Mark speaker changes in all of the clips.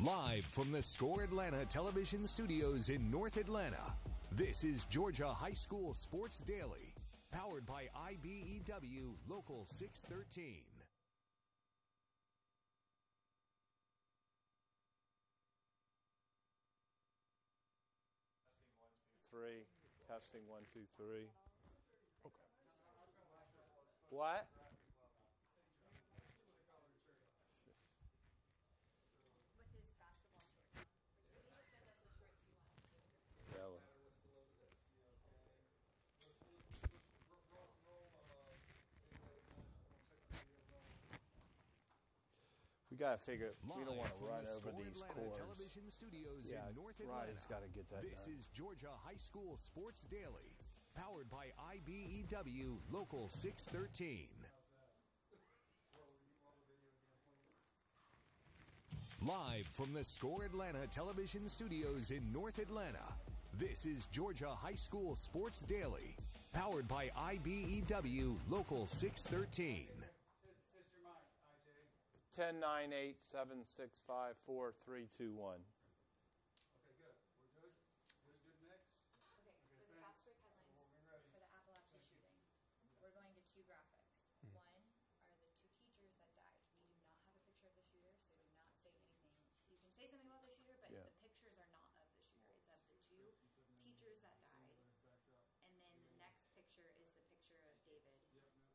Speaker 1: Live from the Score Atlanta television studios in North Atlanta, this is Georgia High School Sports Daily, powered by IBEW Local 613.
Speaker 2: Testing 1, 2, 3. Okay. What?
Speaker 3: With his basketball shorts. You need to send us the shorts you want.
Speaker 2: Yeah. We gotta figure. We don't want to run over these cords.
Speaker 1: Television studios
Speaker 2: Yeah,
Speaker 1: in North Atlanta.
Speaker 2: Ryan's got to get that
Speaker 1: This
Speaker 2: done.
Speaker 1: is Georgia High School Sports Daily, powered by IBEW Local 613. Live from the Score Atlanta television studios in North Atlanta, this is Georgia High School Sports Daily, powered by IBEW Local 613.
Speaker 2: 10-9-8-7-6-5-4-3-2-1.
Speaker 4: Okay, good. We're good. Who's good next?
Speaker 3: Okay, for the fast break headlines for the Apalachee shooting, we're going to two graphics. One are the two teachers that died. We do not have a picture of the shooter, so do not say anything. You can say something about the shooter, but the pictures are not of the shooter. It's of the two teachers that died. And then the next picture is the picture of David, your friend.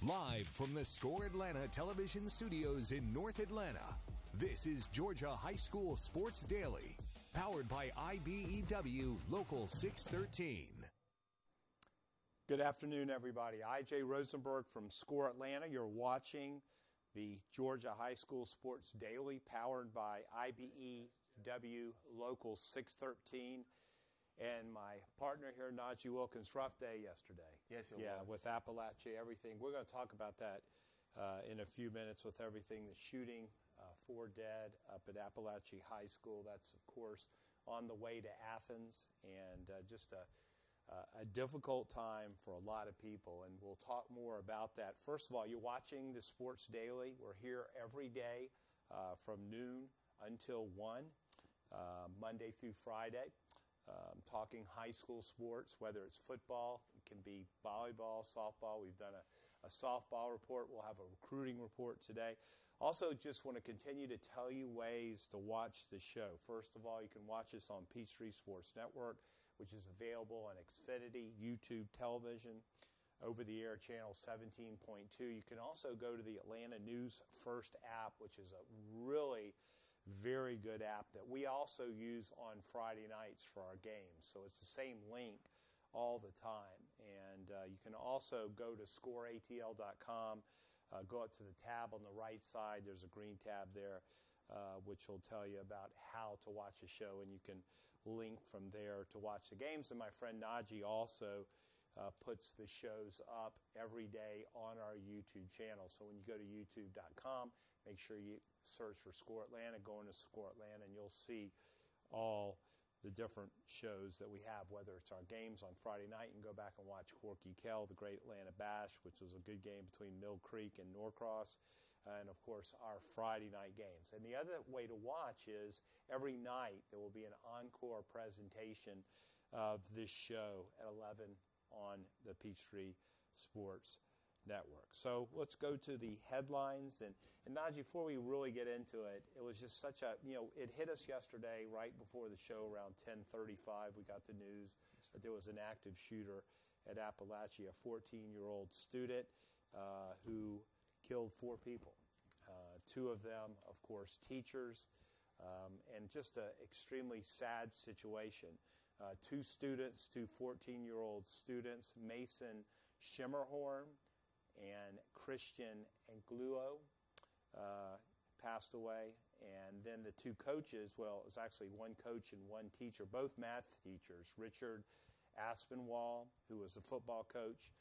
Speaker 1: Live from the Score Atlanta television studios in North Atlanta, this is Georgia High School Sports Daily, powered by IBEW Local 613.
Speaker 2: Good afternoon, everybody. IJ Rosenberg from Score Atlanta. You're watching the Georgia High School Sports Daily, powered by IBEW Local 613. And my partner here, Najeh Wilkins, rough day yesterday.
Speaker 5: Yes, it
Speaker 2: was. With Apalachee, everything. We're going to talk about that in a few minutes with everything. The shooting, 4 dead up at Apalachee High School. That's, of course, on the way to Athens, and just a difficult time for a lot of people, and we'll talk more about that. First of all, you're watching the Sports Daily. We're here every day from noon until 1, Monday through Friday. Talking high school sports, whether it's football, it can be volleyball, softball. We've done a softball report. We'll have a recruiting report today. Also, just want to continue to tell you ways to watch the show. First of all, you can watch us on Peachtree Sports Network, which is available on Xfinity, YouTube television, over-the-air channel 17.2. You can also go to the Atlanta News First app, which is a really very good app that we also use on Friday nights for our games. So it's the same link all the time. And you can also go to scoreatl.com, go up to the tab on the right side. There's a green tab there, which will tell you about how to watch a show, and you can link from there to watch the games. And my friend Najeh also puts the shows up every day on our YouTube channel. So when you go to youtube.com, make sure you search for Score Atlanta, go into Score Atlanta, and you'll see all the different shows that we have, whether it's our games on Friday night. You can go back and watch Corky Kell, the Great Atlanta Bash, which was a good game between Mill Creek and Norcross, and, of course, our Friday night games. And the other way to watch is every night there will be an encore presentation of this show at 11 on the Peachtree Sports Network. So let's go to the headlines. And Najeh, before we really get into it, it was just such a, it hit us yesterday right before the show around 10:35. We got the news that there was an active shooter at Apalachee, a 14-year-old student who killed 4 people. 2 of them, of course, teachers, and just an extremely sad situation. 2 students, 2 14-year-old students, Mason Shimmerhorn and Christian Angluo, passed away. And then the 2 coaches, well, it was actually 1 coach and 1 teacher, both math teachers. Richard Aspinwall, who was a football coach,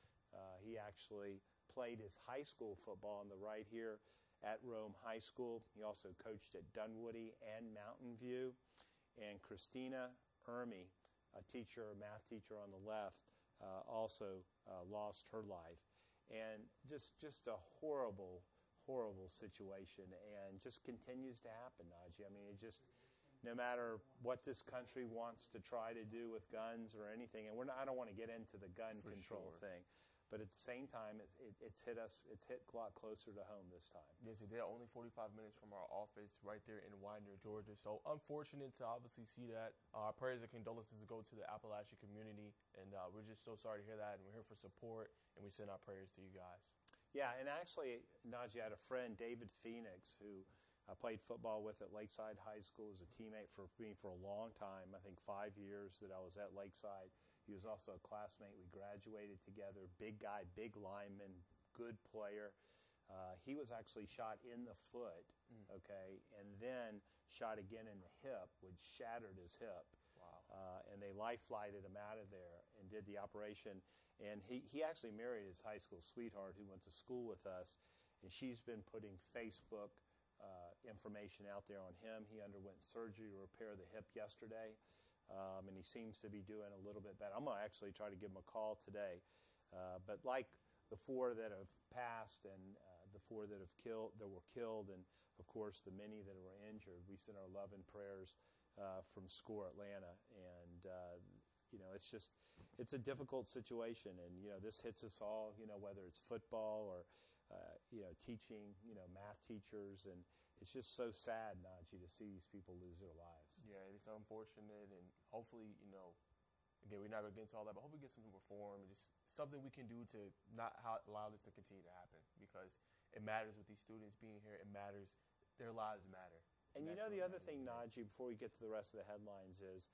Speaker 2: he actually played his high school football on the right here at Rome High School. He also coached at Dunwoody and Mountain View. And Christina Ermy, a math teacher on the left, also lost her life. And just a horrible, horrible situation, and just continues to happen, Najeh. I mean, it just, no matter what this country wants to try to do with guns or anything, and I don't want to get into the gun control thing, but at the same time, it's hit us. It's hit a lot closer to home this time.
Speaker 5: Yes, they're only 45 minutes from our office right there in Widener, Georgia. So unfortunate to obviously see that. Our prayers and condolences go to the Apalachee community, and we're just so sorry to hear that. And we're here for support, and we send our prayers to you guys. Yeah,
Speaker 2: and actually, Najeh, I had a friend, David Phoenix, who I played football with at Lakeside High School, was a teammate for me for a long time. I think 5 years that I was at Lakeside. He was also a classmate. We graduated together. Big guy, big lineman, good player. He was actually shot in the foot, okay, and then shot again in the hip, which shattered his hip.
Speaker 5: Wow.
Speaker 2: And they life-flighted him out of there and did the operation. And he actually married his high school sweetheart who went to school with us, and she's been putting Facebook information out there on him. He underwent surgery to repair the hip yesterday. And he seems to be doing a little bit better. I'm going to actually try to give him a call today. But like the 4 that have passed and the 4 that were killed, and of course the many that were injured, we send our love and prayers from Score Atlanta. And it's a difficult situation, and this hits us all. Whether it's football or teaching, math teachers, and it's just so sad, Najeh, to see these people lose their lives.
Speaker 5: Yeah, it's unfortunate, and hopefully, again, we're not going to get into all that, but hopefully get some reform and just something we can do to not allow this to continue to happen, because it matters with these students being here. It matters. Their lives matter.
Speaker 2: And you know, the other thing, Najee, before we get to the rest of the headlines is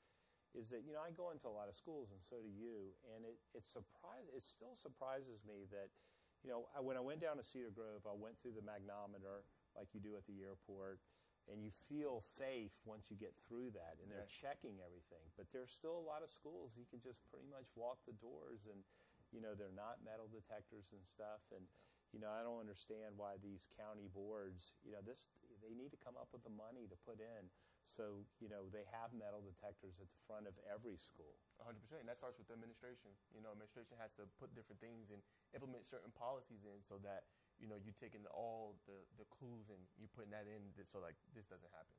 Speaker 2: that, you know, I go into a lot of schools, and so do you, and it still surprises me that, you know, when I went down to Cedar Grove, I went through the magnometer like you do at the airport, and you feel safe once you get through that, and they're checking everything. But there's still a lot of schools you can just pretty much walk the doors, and, you know, they're not metal detectors and stuff. And, you know, I don't understand why these county boards, you know, they need to come up with the money to put in so, you know, they have metal detectors at the front of every school.
Speaker 5: 100%. And that starts with the administration. You know, administration has to put different things and implement certain policies in so that, you know, you're taking all the clues and you're putting that in so, like, this doesn't happen.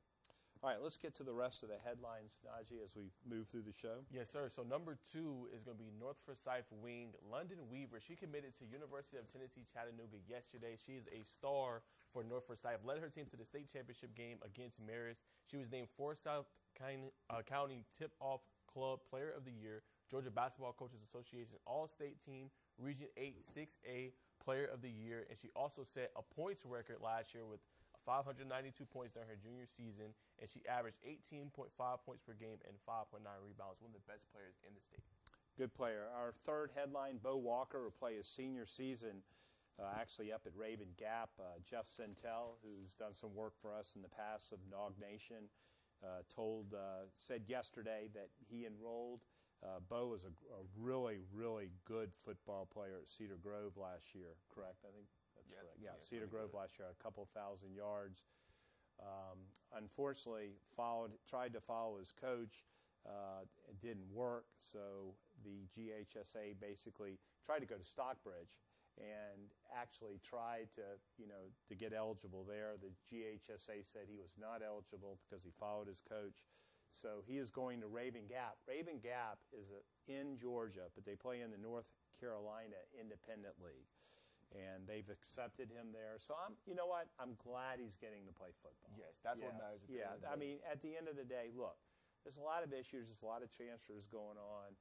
Speaker 2: All right, let's get to the rest of the headlines, Najee, as we move through the show.
Speaker 5: Yes, sir. So number 2 is going to be North Forsyth wing London Weaver. She committed to University of Tennessee Chattanooga yesterday. She is a star for North Forsyth. Led her team to the state championship game against Marist. She was named Forsyth County Tip-Off Club Player of the Year, Georgia Basketball Coaches Association All-State Team, Region 8 6A Player of the Year. And she also set a points record last year with 592 points during her junior season, and she averaged 18.5 points per game and 5.9 rebounds, one of the best players in the state.
Speaker 2: Good player. Our third headline, Bo Walker will play his senior season actually up at Raven Gap. Jeff Centel, who's done some work for us in the past of Nog Nation, said yesterday that he enrolled. Bo was a really, really good football player at Cedar Grove last year, correct? I think that's correct. Yeah, Cedar Grove last year, a couple thousand yards. Unfortunately, tried to follow his coach. It didn't work, so the GHSA basically tried to go to Stockbridge and actually tried to get eligible there. The GHSA said he was not eligible because he followed his coach. So he is going to Raven Gap. Raven Gap is in Georgia, but they play in the North Carolina Independent League. And they've accepted him there. So you know what? I'm glad he's getting to play football.
Speaker 5: Yes, that's what matters.
Speaker 2: Yeah, I mean, at the end of the day, look, there's a lot of issues. There's a lot of transfers going on.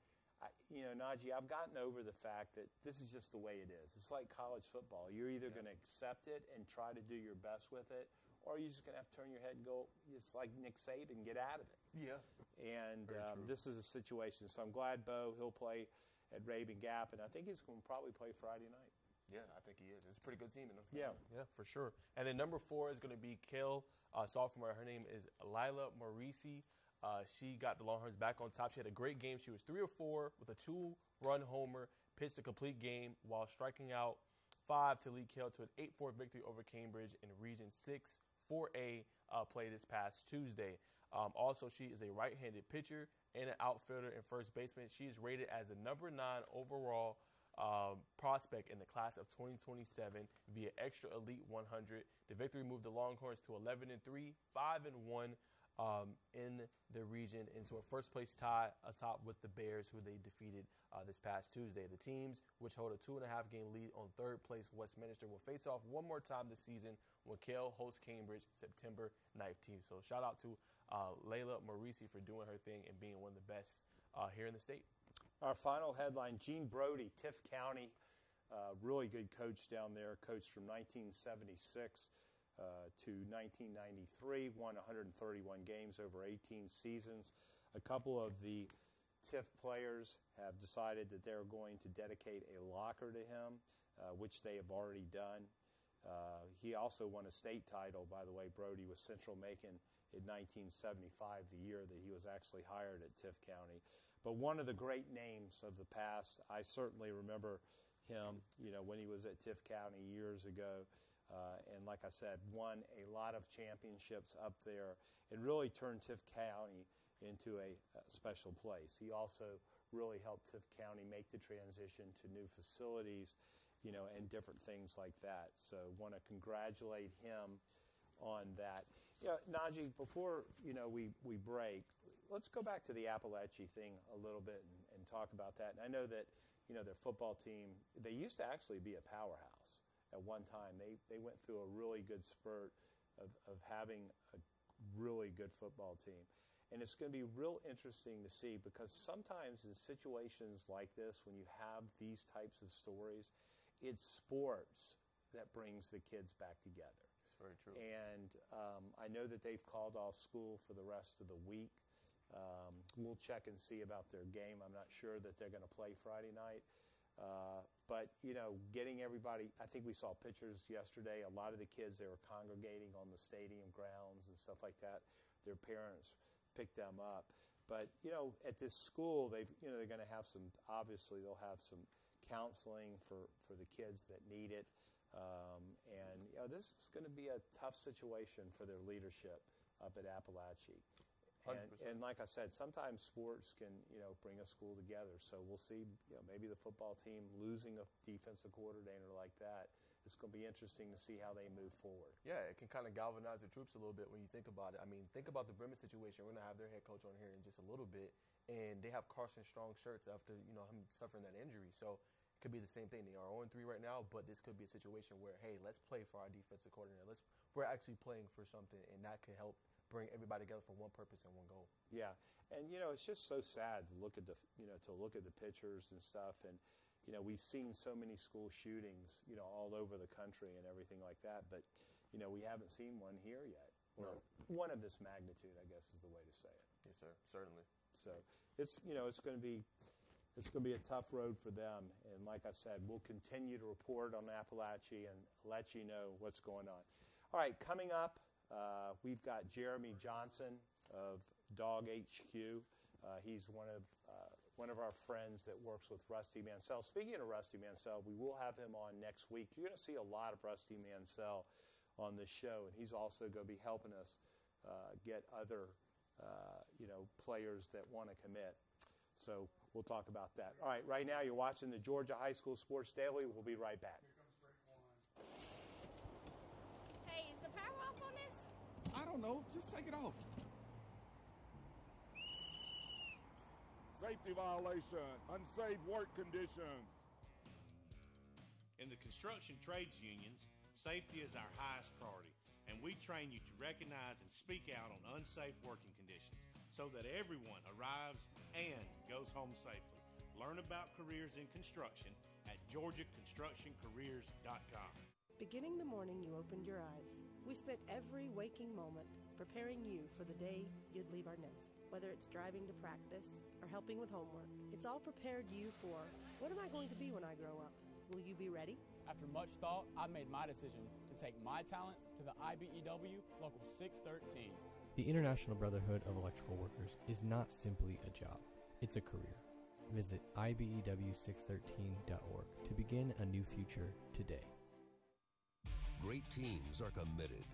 Speaker 2: Najee, I've gotten over the fact that this is just the way it is. It's like college football. You're either going to accept it and try to do your best with it, or you're just going to have to turn your head and go, it's like Nick Saban, get out of it.
Speaker 5: Yeah.
Speaker 2: And this is a situation. So I'm glad Bo, he'll play at Raven Gap, and I think he's going to probably play Friday night.
Speaker 5: Yeah, I think he is. It's a pretty good team in North Carolina. Yeah, for sure. And then number 4 is going to be Kel, sophomore. Her name is Lila Morisi. She got the Longhorns back on top. She had a great game. She was 3 of 4 with a 2-run homer, pitched a complete game while striking out 5 to lead Kel to an 8-4 victory over Cambridge in Region 6 4A play this past Tuesday. Also, she is a right-handed pitcher and an outfielder and first baseman. She is rated as the number 9 overall prospect in the class of 2027 via Extra Elite 100. The victory moved the Longhorns to 11-3, 5-1 in the region, into a first-place tie atop with the Bears, who they defeated this past Tuesday. The teams, which hold a 2.5-game lead on third-place Westminister, will face off one more time this season when Kel hosts Cambridge September 19th. So shout out to Layla Morisi for doing her thing and being one of the best here in the state.
Speaker 2: Our final headline, Gene Brody, Tift County, really good coach down there, coached from 1976 to 1993, won 131 games over 18 seasons. A couple of the Tift players have decided that they're going to dedicate a locker to him, which they have already done. He also won a state title, by the way, Brody, with Central Macon in 1975, the year that he was actually hired at Tift County. But one of the great names of the past, I certainly remember him, when he was at Tift County years ago. And like I said, won a lot of championships up there and really turned Tift County into a special place. He also really helped Tift County make the transition to new facilities, and different things like that. So want to congratulate him on that. Najee, before we break, let's go back to the Apalachee thing a little bit and talk about that. And I know that their football team, they used to actually be a powerhouse at one time. They went through a really good spurt of having a really good football team. And it's going to be real interesting to see, because sometimes in situations like this, when you have these types of stories, it's sports that brings the kids back together.
Speaker 5: It's very true.
Speaker 2: And I know that they've called off school for the rest of the week. We'll check and see about their game. I'm not sure that they're going to play Friday night. But, getting everybody, I think we saw pictures yesterday. A lot of the kids, they were congregating on the stadium grounds and stuff like that. Their parents picked them up. But, at this school, they're going to have obviously they'll have some counseling for the kids that need it. This is going to be a tough situation for their leadership up at Apalachee. And like I said, sometimes sports can, bring a school together. So we'll see, maybe the football team losing a defensive coordinator like that. It's going to be interesting to see how they move forward.
Speaker 5: Yeah, it can kind of galvanize the troops a little bit when you think about it. I mean, think about the Bremen situation. We're going to have their head coach on here in just a little bit, and they have Carson Strong shirts after, him suffering that injury. So it could be the same thing. They are 0-3 right now, but this could be a situation where, hey, let's play for our defensive coordinator. We're actually playing for something, and that could help bring everybody together for one purpose and one goal.
Speaker 2: Yeah, and it's just so sad to look at the pictures and stuff, and we've seen so many school shootings all over the country and everything like that, but we haven't seen one here yet, or one of this magnitude, I guess is the way to say it.
Speaker 5: Yes, sir, certainly.
Speaker 2: So it's going to be a tough road for them, and like I said, we'll continue to report on Apalachee and let you know what's going on. All right, coming up. We've got Jeremy Johnson of DawgsHQ. He's one of our friends that works with Rusty Mansell. Speaking of Rusty Mansell, we will have him on next week. You're going to see a lot of Rusty Mansell on this show, and he's also going to be helping us get other players that want to commit. So we'll talk about that. All right, right now you're watching the Georgia High School Sports Daily. We'll be right back.
Speaker 6: Hey, is the power off on this?
Speaker 7: I don't know. Just take it off.
Speaker 8: Safety violation, unsafe work conditions.
Speaker 9: In the construction trades unions, safety is our highest priority, and we train you to recognize and speak out on unsafe working conditions so that everyone arrives and goes home safely. Learn about careers in construction at GeorgiaConstructionCareers.com.
Speaker 10: Beginning the morning you opened your eyes, we spent every waking moment preparing you for the day you'd leave our nest. Whether it's driving to practice or helping with homework, it's all prepared you for, what am I going to be when I grow up? Will you be ready?
Speaker 11: After much thought, I made my decision to take my talents to the IBEW Local 613.
Speaker 12: The International Brotherhood of Electrical Workers is not simply a job, it's a career. Visit IBEW613.org to begin a new future today.
Speaker 13: Great teams are committed,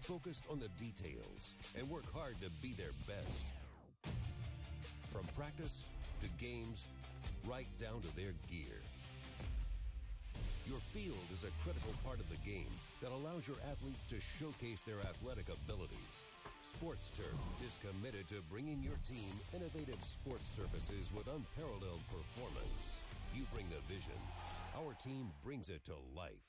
Speaker 13: focused on the details, and work hard to be their best. From practice to games, right down to their gear. Your field is a critical part of the game that allows your athletes to showcase their athletic abilities. Sports Turf is committed to bringing your team innovative sports surfaces with unparalleled performance. You bring the vision. Our team brings it to life.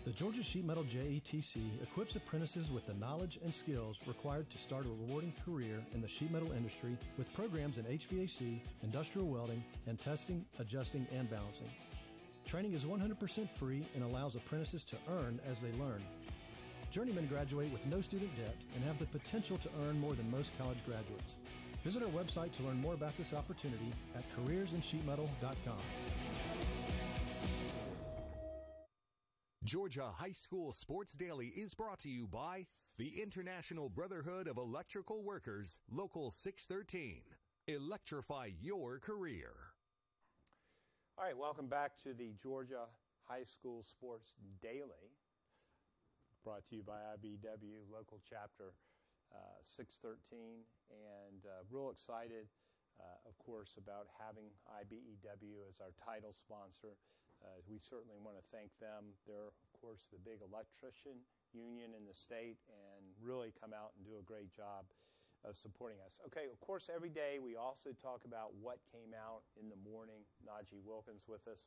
Speaker 14: The Georgia Sheet Metal JETC equips apprentices with the knowledge and skills required to start a rewarding career in the sheet metal industry with programs in HVAC, industrial welding, and testing, adjusting, and balancing. Training is 100% free and allows apprentices to earn as they learn. Journeymen graduate with no student debt and have the potential to earn more than most college graduates. Visit our website to learn more about this opportunity at careersinsheetmetal.com.
Speaker 1: Georgia High School Sports Daily is brought to you by the International Brotherhood of Electrical Workers, Local 613. Electrify your career.
Speaker 2: All right, welcome back to the Georgia High School Sports Daily, brought to you by IBEW Local Chapter 613, and real excited, of course, about having IBEW as our title sponsor. We certainly want to thank them. They're, of course, the big electrician union in the state and really come out and do a great job of supporting us. Okay, of course, every day we also talk about what came out in the morning. Najeh Wilkins with us,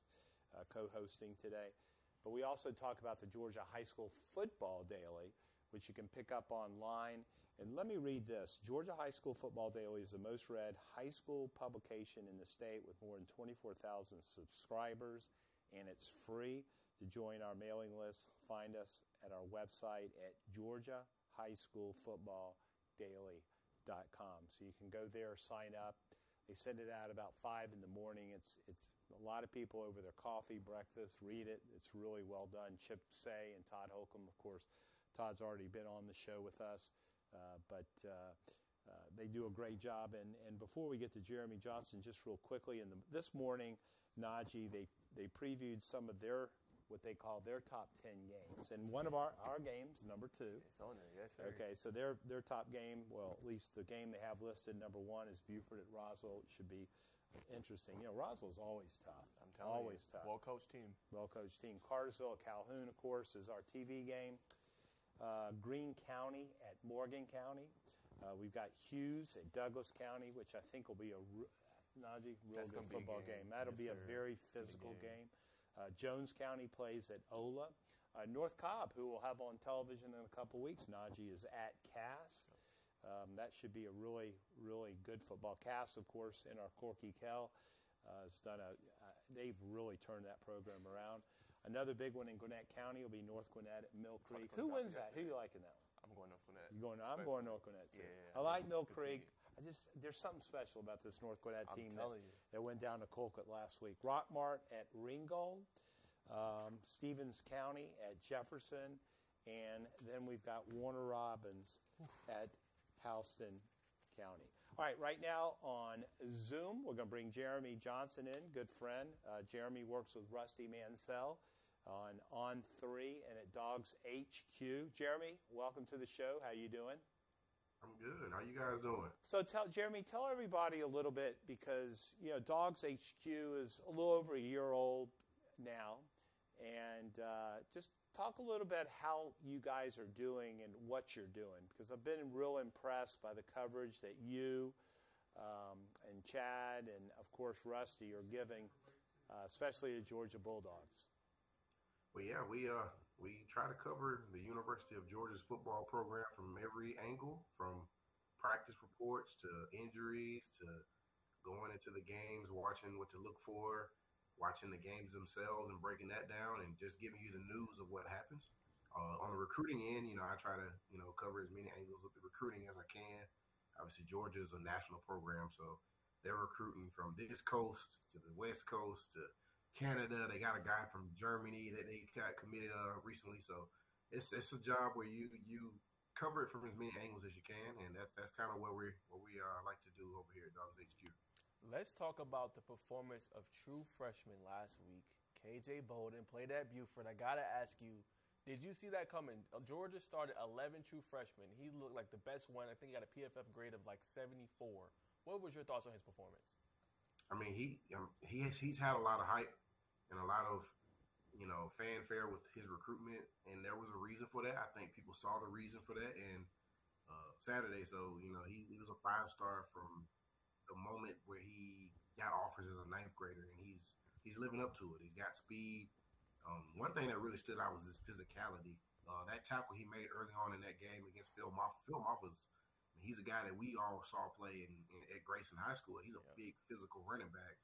Speaker 2: co-hosting today. But we also talk about the Georgia High School Football Daily, which you can pick up online And let me read this. Georgia High School Football Daily is the most read high school publication in the state with more than 24,000 subscribers, and it's free. To join our mailing list, find us at our website at GeorgiaHighSchoolFootballDaily.com. So you can go there, sign up. They send it out about 5 in the morning. It's a lot of people over their coffee, breakfast, read it. It's really well done. Chip Say and Todd Holcomb, of course. Todd's already been on the show with us, but they do a great job. And before we get to Jeremy Johnson, just real quickly, this morning, Najee, they previewed some of what they call their top 10 games. And one of our games, number 2.
Speaker 5: It's on there, yes, sir.
Speaker 2: Okay, so their top game, well, at least the game they have listed, number 1 is Buford at Rusell. It should be interesting. You know, Rusell's always tough.
Speaker 5: I'm telling
Speaker 2: always
Speaker 5: you.
Speaker 2: Tough.
Speaker 5: Well-coached team.
Speaker 2: Well-coached team. Cartersville at Calhoun, of course, is our TV game. Greene County at Morgan County. We've got Hughes at Douglas County, which I think will be Najee, real good football game. That'll be a very physical game. Jones County plays at Ola. North Cobb, who we'll have on television in a couple weeks, Najee, is at Cass. That should be a really, really good football. Cass, of course, in our Corky Kell, has done they've really turned that program around. Another big one in Gwinnett County will be North Gwinnett at Mill Creek. Who wins that? Who you like in that one?
Speaker 5: I'm going North Gwinnett.
Speaker 2: I'm going North Gwinnett too.
Speaker 5: Yeah,
Speaker 2: I like Mill Creek. There's something special about this North Gwinnett team that went down to Colquitt last week. Rockmart at Ringgold, Stevens County at Jefferson, and then we've got Warner Robins at Houston County. All right, right now on Zoom, we're going to bring Jeremy Johnson in, good friend. Jeremy works with Rusty Mansell on 3 and at DawgsHQ. Jeremy, welcome to the show. How you doing?
Speaker 15: I'm good. How you guys doing?
Speaker 2: So Jeremy, tell everybody a little bit, because DawgsHQ is a little over a year old now, and just talk a little bit how you guys are doing and what you're doing, because I've been real impressed by the coverage that you and Chad and of course Rusty are giving, especially the Georgia Bulldogs.
Speaker 15: Well, yeah, we try to cover the University of Georgia's football program from every angle, from practice reports to injuries to going into the games, watching what to look for, watching the games themselves and breaking that down and just giving you the news of what happens. On the recruiting end, I try to, cover as many angles with the recruiting as I can. Obviously, Georgia is a national program, so they're recruiting from this coast to the West Coast to Canada. They got a guy from Germany that they got committed recently. So it's a job where you cover it from as many angles as you can, and that's kind of what we like to do over here at DawgsHQ.
Speaker 5: Let's talk about the performance of true freshman last week. KJ Bolden played at Buford. I got to ask you, did you see that coming? Georgia started 11 true freshmen. He looked like the best one. I think he got a PFF grade of like 74. What was your thoughts on his performance?
Speaker 15: I mean, he's had a lot of hype and a lot of, fanfare with his recruitment, and there was a reason for that. I think people saw the reason for that, and Saturday, so, he was a 5-star from the moment where he got offers as a 9th grader, and he's living up to it. He's got speed. One thing that really stood out was his physicality. That tackle he made early on in that game against Phil Moffa's, he's a guy that we all saw play at Grayson High School. He's a big physical running back.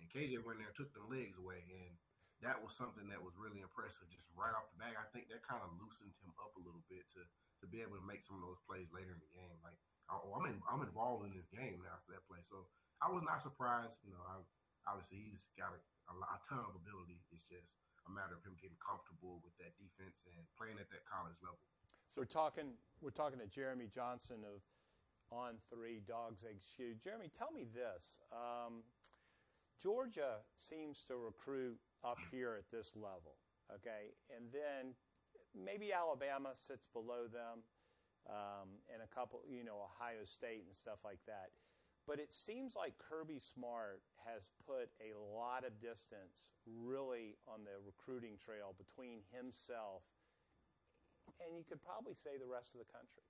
Speaker 15: And KJ went in there and took them legs away. And that was something that was really impressive just right off the bat. I think that kind of loosened him up a little bit to be able to make some of those plays later in the game. Like, I'm involved in this game now after that play. So I was not surprised. Obviously he's got a ton of ability. It's just a matter of him getting comfortable with that defense and playing at that college level.
Speaker 2: So we're talking to Jeremy Johnson of On 3 DawgsHQ. Jeremy, tell me this. Georgia seems to recruit up here at this level, okay? And then maybe Alabama sits below them, and a couple, Ohio State and stuff like that. But it seems like Kirby Smart has put a lot of distance really on the recruiting trail between himself and you could probably say the rest of the country.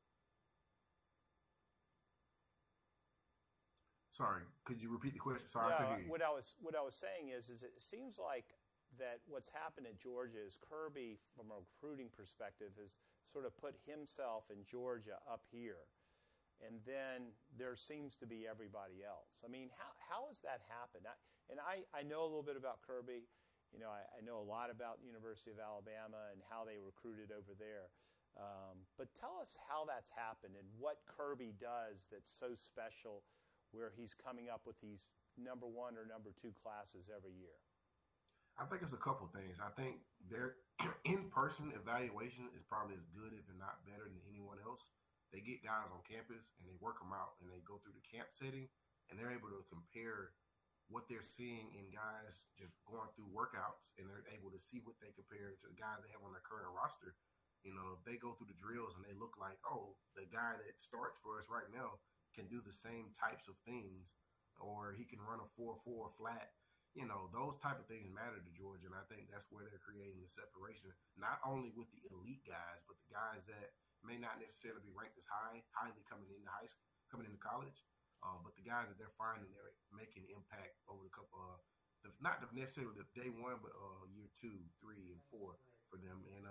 Speaker 15: Sorry, could you repeat the question? Sorry, I couldn't hear you.
Speaker 2: What I was saying is it seems like that what's happened at Georgia is Kirby, from a recruiting perspective, has sort of put himself and Georgia up here. and then there seems to be everybody else. I mean, how has that happened? I know a little bit about Kirby. You know, I know a lot about University of Alabama and how they recruited over there. But tell us how that's happened and what Kirby does that's so special where he's coming up with these number 1 or number 2 classes every year.
Speaker 15: I think it's a couple things. I think their in-person evaluation is probably as good, if not better, than anyone else. They get guys on campus and they work them out and they go through the camp setting and they're able to compare what they're seeing in guys just going through workouts, and they're able to see what they compare to the guys they have on their current roster. You know, if they go through the drills and they look like, oh, the guy that starts for us right now can do the same types of things, or he can run a 4.4 flat. You know, those type of things matter to Georgia, and I think that's where they're creating the separation, not only with the elite guys, but the guys that may not necessarily be ranked as highly coming into college, but the guys that they're finding they're making impact over the couple, not necessarily the day one, but year 2, 3, and 4 for them. And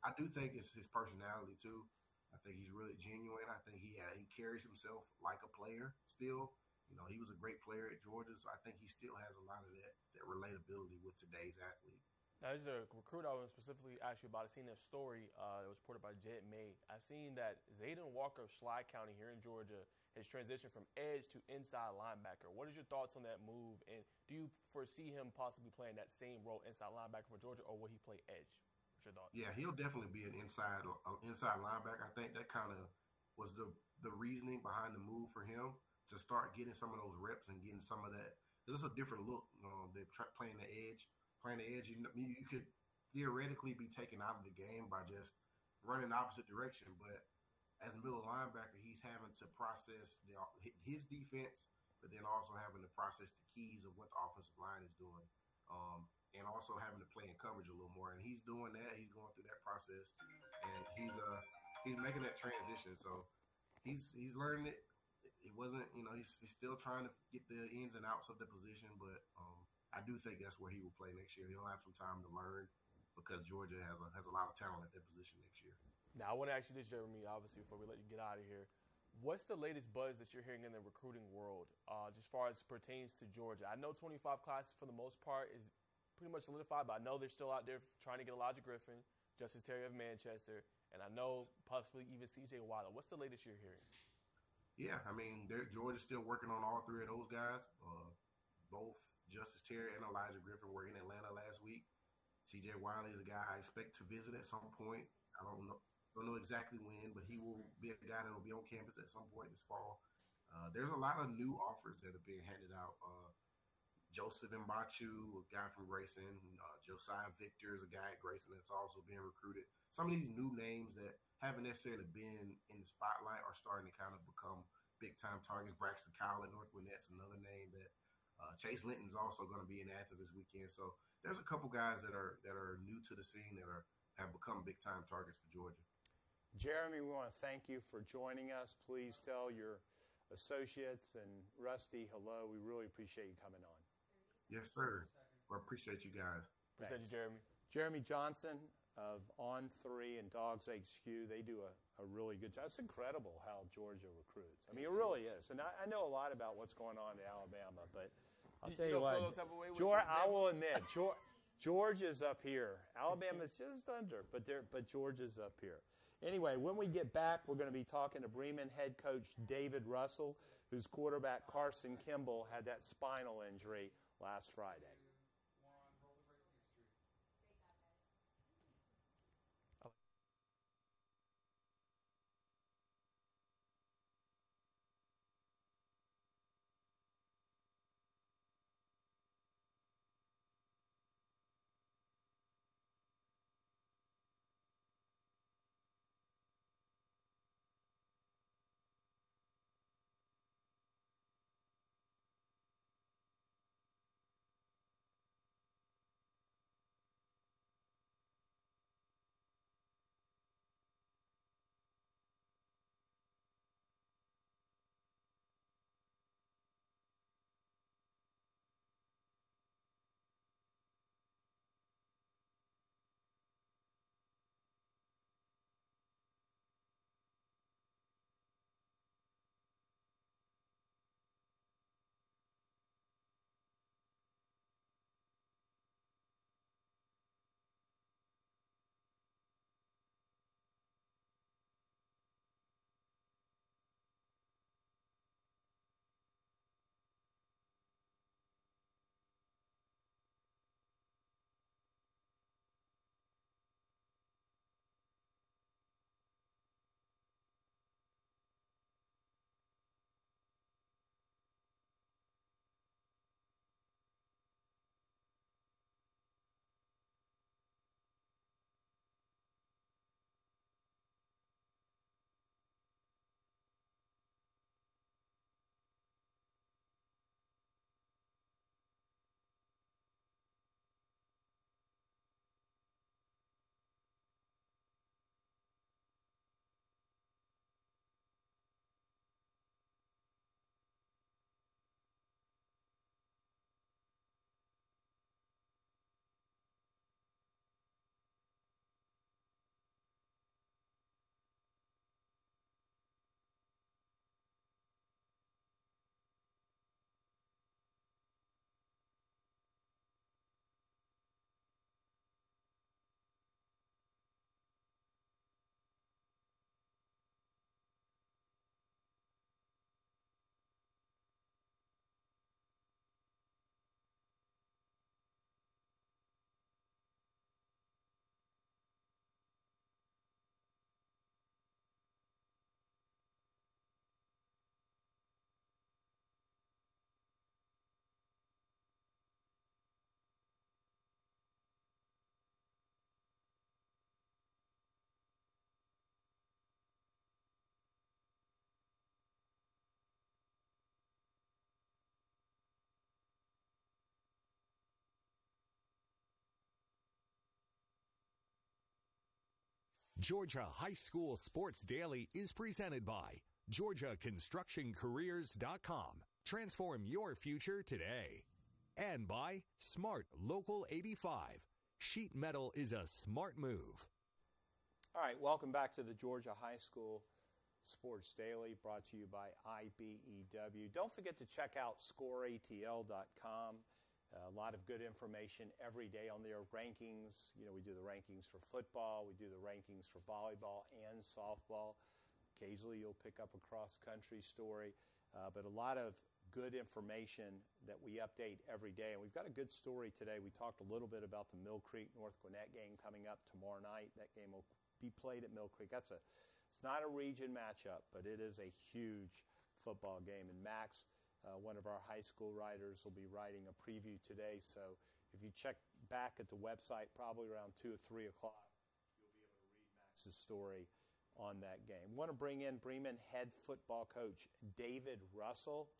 Speaker 15: I do think it's his personality too. I think he's really genuine. I think he carries himself like a player still. You know, he was a great player at Georgia, so I think he still has a lot of that relatability with today's athlete.
Speaker 5: Now, as a recruit, I was specifically asked you about. I seen this story that was reported by Jed May. I've seen that Zayden Walker of Schley County here in Georgia has transitioned from edge to inside linebacker. What is your thoughts on that move, and do you foresee him possibly playing that same role inside linebacker for Georgia, or will he play edge? What's your thoughts?
Speaker 15: Yeah, he'll definitely be an inside linebacker. I think that kind of was the reasoning behind the move for him, to start getting some of those reps and getting some of that. This is a different look. They're playing the edge. Playing the edge, you could theoretically be taken out of the game by just running the opposite direction. But as a middle linebacker, he's having to process his defense, but then also having to process the keys of what the offensive line is doing, and also having to play in coverage a little more. And he's doing that. He's going through that process, and he's making that transition. So he's learning it. It wasn't, he's still trying to get the ins and outs of the position, but I do think that's where he will play next year. He'll have some time to learn because Georgia has a lot of talent at that position next year.
Speaker 5: Now, I want to ask you this, Jeremy, obviously, before we let you get out of here. What's the latest buzz that you're hearing in the recruiting world, just as far as pertains to Georgia? I know 25 classes for the most part is pretty much solidified, but I know they're still out there trying to get Elijah Griffin, Justice Terry of Manchester, and I know possibly even KJ Bolden. What's the latest you're hearing?
Speaker 15: Yeah, I mean, Georgia's still working on all 3 of those guys. Both Justice Terry and Elijah Griffin were in Atlanta last week. CJ Wiley is a guy I expect to visit at some point. I don't know exactly when, but he will be a guy that will be on campus at some point this fall. There's a lot of new offers that are being handed out. Joseph Mbachu, a guy from Grayson. Josiah Victor is a guy at Grayson that's also being recruited. Some of these new names that haven't necessarily been in the spotlight are starting to kind of become big-time targets. Braxton Kyle at North Gwinnett's another name that Chase Linton's also going to be in Athens this weekend. So there's a couple guys that are new to the scene that have become big-time targets for Georgia.
Speaker 2: Jeremy, we want to thank you for joining us. Please tell your associates and Rusty hello. We really appreciate you coming on.
Speaker 15: Yes, sir. I appreciate you guys.
Speaker 5: Appreciate you, Jeremy.
Speaker 2: Jeremy Johnson of On3 and DawgsHQ, they do a really good job. It's incredible how Georgia recruits. I mean, it really is. And I know a lot about what's going on in Alabama, but I'll tell you what, I will admit, Georgia's up here. Alabama's just under, but Georgia's up here. Anyway, when we get back, we're going to be talking to Bremen head coach David Rusell, whose quarterback Carson Kimball had that spinal injury last Friday.
Speaker 1: Georgia High School Sports Daily is presented by GeorgiaConstructionCareers.com. Transform your future today. And by Smart Local 85. Sheet metal is a smart move.
Speaker 2: All right, welcome back to the Georgia High School Sports Daily, brought to you by IBEW. Don't forget to check out ScoreATL.com. A lot of good information every day on their rankings. You know, we do the rankings for football, we do the rankings for volleyball and softball. Occasionally you'll pick up a cross-country story, but a lot of good information that we update every day. And we've got a good story today. We talked a little bit about the Mill Creek North Gwinnett game coming up tomorrow night. That game will be played at Mill Creek. It's not a region matchup, but it is a huge football game. And Max, one of our high school writers, will be writing a preview today. So if you check back at the website, probably around 2 or 3 o'clock, you'll be able to read Max's story on that game. I want to bring in Bremen head football coach David Rusell.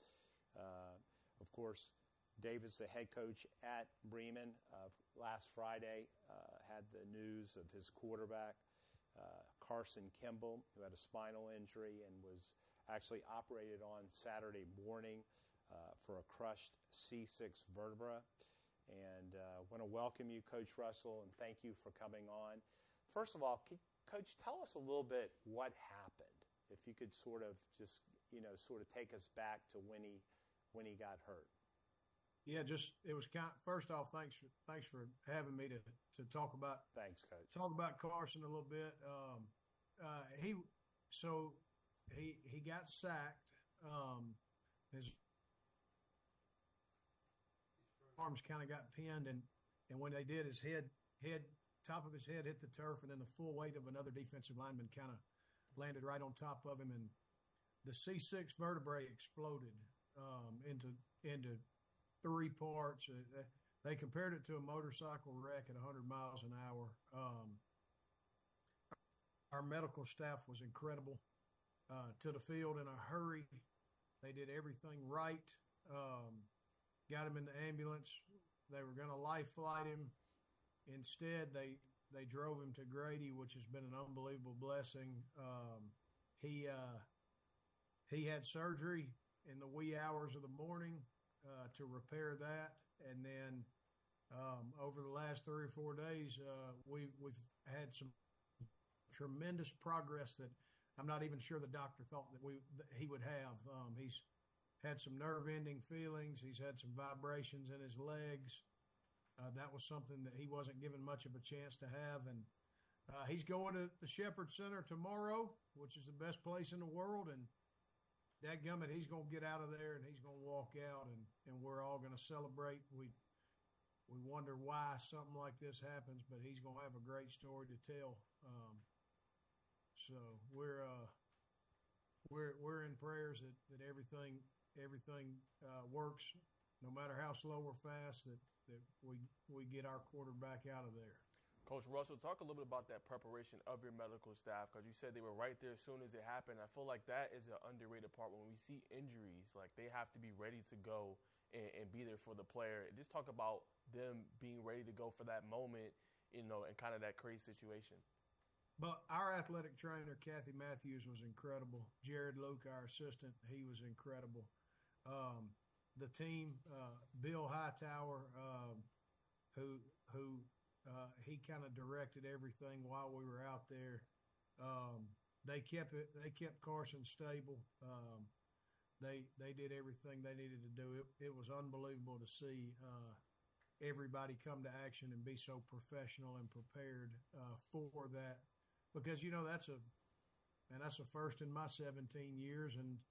Speaker 2: Of course, David's the head coach at Bremen. Last Friday, had the news of his quarterback, Carson Kimball, who had a spinal injury and was actually operated on Saturday morning for a crushed C6 vertebra. And want to welcome you, Coach Rusell, and thank you for coming on. First of all, Coach, tell us a little bit what happened. If you could sort of just, sort of take us back to when he got hurt.
Speaker 16: Yeah, it was first off, thanks for having me to talk about.
Speaker 2: Thanks, Coach.
Speaker 16: Talk about Carson a little bit. He got sacked. His arms kind of got pinned, and when they did, his top of his head hit the turf, and then the full weight of another defensive lineman kind of landed right on top of him, and the C6 vertebrae exploded into 3 parts. They compared it to a motorcycle wreck at 100 miles an hour. Our medical staff was incredible. To the field in a hurry. They did everything right. Got him in the ambulance. They were going to life flight him. Instead, they drove him to Grady, which has been an unbelievable blessing. He had surgery in the wee hours of the morning to repair that, and then over the last 3 or 4 days, we've had some tremendous progress that I'm not even sure the doctor thought that he would have. He's had some nerve-ending feelings. He's had some vibrations in his legs. That was something that he wasn't given much of a chance to have. And he's going to the Shepherd Center tomorrow, which is the best place in the world. And dadgummit, he's going to get out of there and he's going to walk out, and we're all going to celebrate. We wonder why something like this happens, but he's going to have a great story to tell. So we're in prayers that everything works, no matter how slow or fast, that we get our quarterback out of there.
Speaker 5: Coach Rusell, talk a little bit about that preparation of your medical staff, because you said they were right there as soon as it happened. I feel like that is an underrated part. When we see injuries, like, they have to be ready to go and be there for the player. Just talk about them being ready to go for that moment, and kind of that crazy situation.
Speaker 16: But our athletic trainer, Kathy Matthews, was incredible. Jared Luke, our assistant, he was incredible. The team, Bill Hightower, who he kind of directed everything while we were out there. They kept Carson stable. They did everything they needed to do. It was unbelievable to see everybody come to action and be so professional and prepared for that. Because, that's a first in my 17 years. And,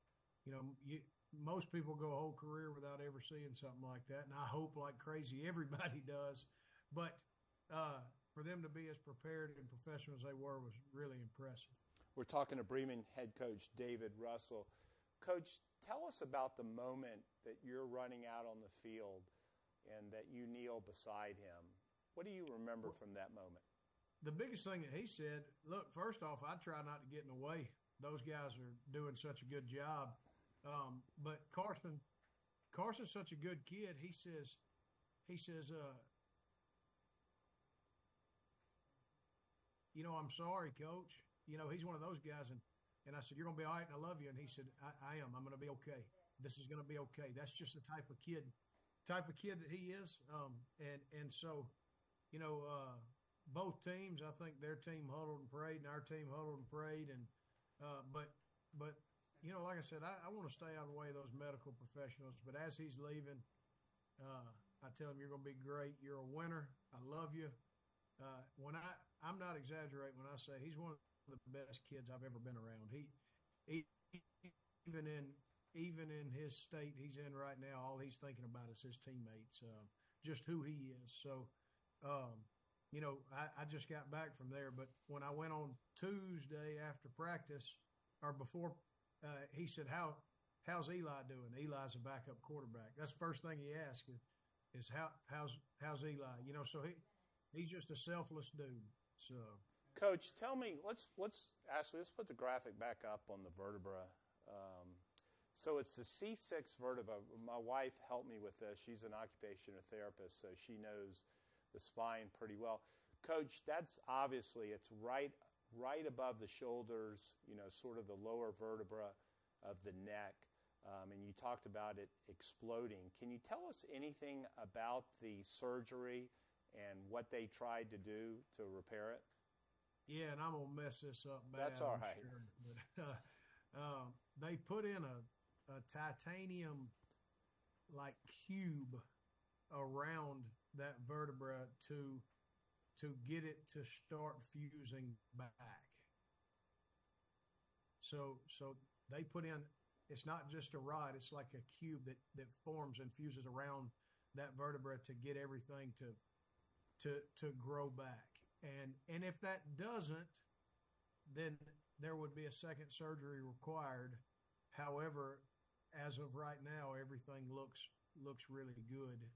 Speaker 16: most people go a whole career without ever seeing something like that. And I hope like crazy everybody does. But for them to be as prepared and professional as they were was really impressive.
Speaker 2: We're talking to Bremen head coach David Rusell. Coach, tell us about the moment that you're running out on the field and that you kneel beside him. What do you remember from that moment?
Speaker 16: The biggest thing that he said, look, first off, I try not to get in the way. Those guys are doing such a good job. But Carson's such a good kid. He says, I'm sorry, Coach. He's one of those guys. And I said, you're going to be all right, and I love you. And he said, I am. I'm going to be okay. This is going to be okay. That's just the type of kid that he is. And so, both teams, I think their team huddled and prayed, and our team huddled and prayed. And but like I said, I want to stay out of the way of those medical professionals. But as he's leaving, I tell him, you're going to be great. You're a winner. I love you. I'm not exaggerating when I say he's one of the best kids I've ever been around. He even in his state he's in right now, all he's thinking about is his teammates, just who he is. So, I just got back from there. But when I went on Tuesday after practice or before, he said, how's Eli doing? Eli's a backup quarterback. That's the first thing he asked is how's Eli? So he's just a selfless dude. So,
Speaker 2: Coach, tell me, let's put the graphic back up on the vertebra. So it's the C6 vertebra. My wife helped me with this. She's an occupational therapist, so she knows the spine pretty well. Coach, that's obviously, it's right above the shoulders, sort of the lower vertebra of the neck. And you talked about it exploding. Can you tell us anything about the surgery and what they tried to do to repair it?
Speaker 16: Yeah, and I'm going to mess this up bad.
Speaker 2: That's all right.
Speaker 16: Sure. But, they put in a titanium cube around that vertebra to get it to start fusing back. So they put in, it's not just a rod, it's like a cube that forms and fuses around that vertebra to get everything to grow back. And if that doesn't, then there would be a second surgery required. However, as of right now, everything looks really good.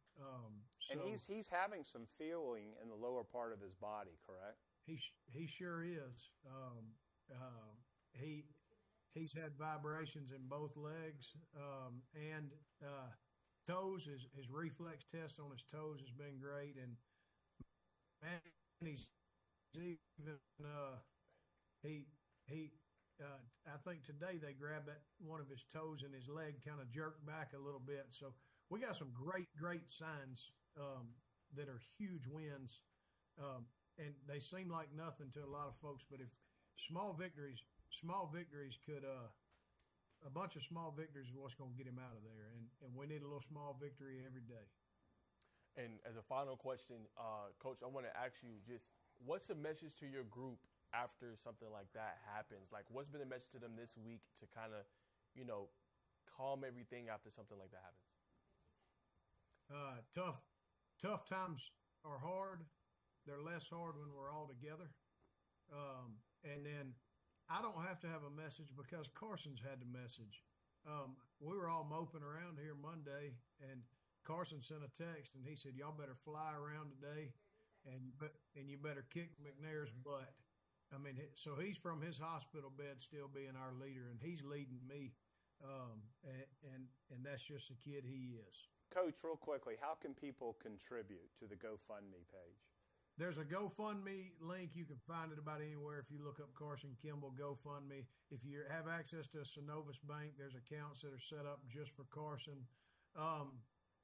Speaker 2: And he's having some feeling in the lower part of his body, correct?
Speaker 16: He sure is. He's had vibrations in both legs and toes. His reflex test on his toes has been great, and man, he's even I think today they grabbed one of his toes and his leg kind of jerked back a little bit. So we got some great signs that are huge wins, and they seem like nothing to a lot of folks. But if small victories could a bunch of small victories is what's going to get him out of there, and we need a little small victory every day.
Speaker 5: And as a final question, Coach, I want to ask you just what's the message to your group after something like that happens? Like, what's been the message to them this week to kind of, calm everything after something like that happens?
Speaker 16: Tough times are hard. They're less hard when we're all together. And then I don't have to have a message because Carson's had the message. We were all moping around here Monday, and Carson sent a text, and he said, y'all better fly around today, and you better kick McNair's butt. I mean, so he's from his hospital bed still being our leader, and he's leading me, and that's just the kid he is.
Speaker 2: Coach, real quickly, how can people contribute to the GoFundMe page?
Speaker 16: There's a GoFundMe link. You can find it about anywhere if you look up Carson Kimball GoFundMe. If you have access to a Synovus Bank, there's accounts that are set up just for Carson.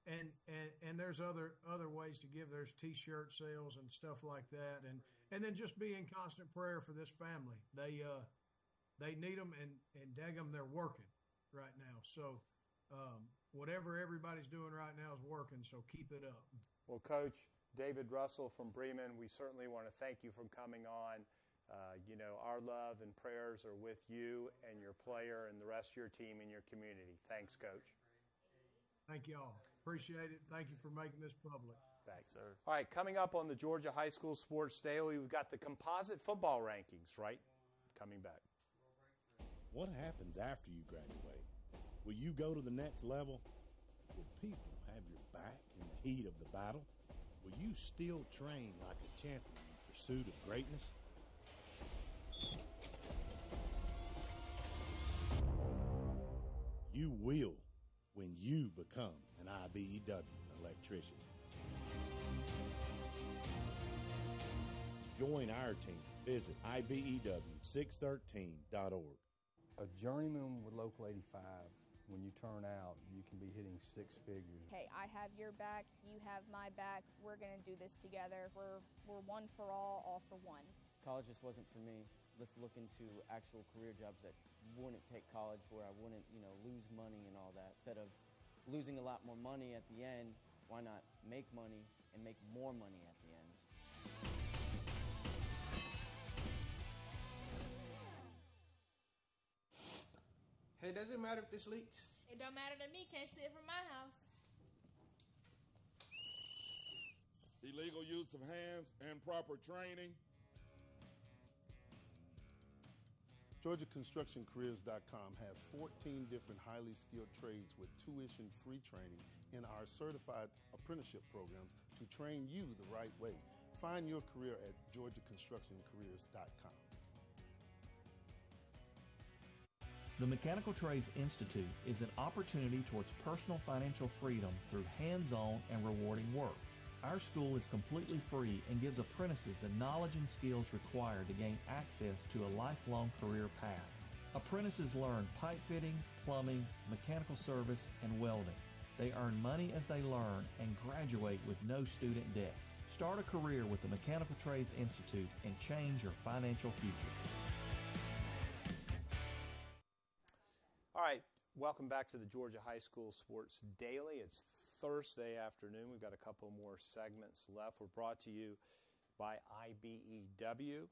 Speaker 16: And there's other ways to give. There's T-shirt sales and stuff like that, and then just be in constant prayer for this family. They need them, and daggum, they're working right now. So whatever everybody's doing right now is working. So keep it up.
Speaker 2: Well, Coach David Rusell from Bremen, we certainly want to thank you for coming on. Our love and prayers are with you and your player and the rest of your team and your community. Thanks, Coach.
Speaker 16: Thank you all. Appreciate it. Thank you for making this public.
Speaker 2: Thanks, sir. All right, coming up on the Georgia High School Sports Daily, we've got the Composite Football Rankings, right? Coming back.
Speaker 17: What happens after you graduate? Will you go to the next level? Will people have your back in the heat of the battle? Will you still train like a champion in pursuit of greatness? You will when you become an IBEW electrician. Join our team Visit IBEW613.org.
Speaker 18: A journeyman with Local 85, when you turn out, you can be hitting six figures.
Speaker 6: Hey, I have your back, you have my back. We're going to do this together. We're one for all for one.
Speaker 19: College just wasn't for me. Let's look into actual career jobs that wouldn't take college, where I wouldn't, lose money and all that. Instead of losing a lot more money at the end, why not make money and make more money at the end?
Speaker 20: Hey, does it matter if this leaks?
Speaker 6: It don't matter to me. Can't see it from my house.
Speaker 8: Illegal use of hands, improper training.
Speaker 21: GeorgiaConstructionCareers.com has 14 different highly skilled trades with tuition-free training in our certified apprenticeship programs to train you the right way. Find your career at GeorgiaConstructionCareers.com.
Speaker 22: The Mechanical Trades Institute is an opportunity towards personal financial freedom through hands-on and rewarding work. Our school is completely free and gives apprentices the knowledge and skills required to gain access to a lifelong career path. Apprentices learn pipe fitting, plumbing, mechanical service, and welding. They earn money as they learn and graduate with no student debt. Start a career with the Mechanical Trades Institute and change your financial future.
Speaker 2: All right, welcome back to the Georgia High School Sports Daily. It's Thursday afternoon. We've got a couple more segments left. We're brought to you by IBEW.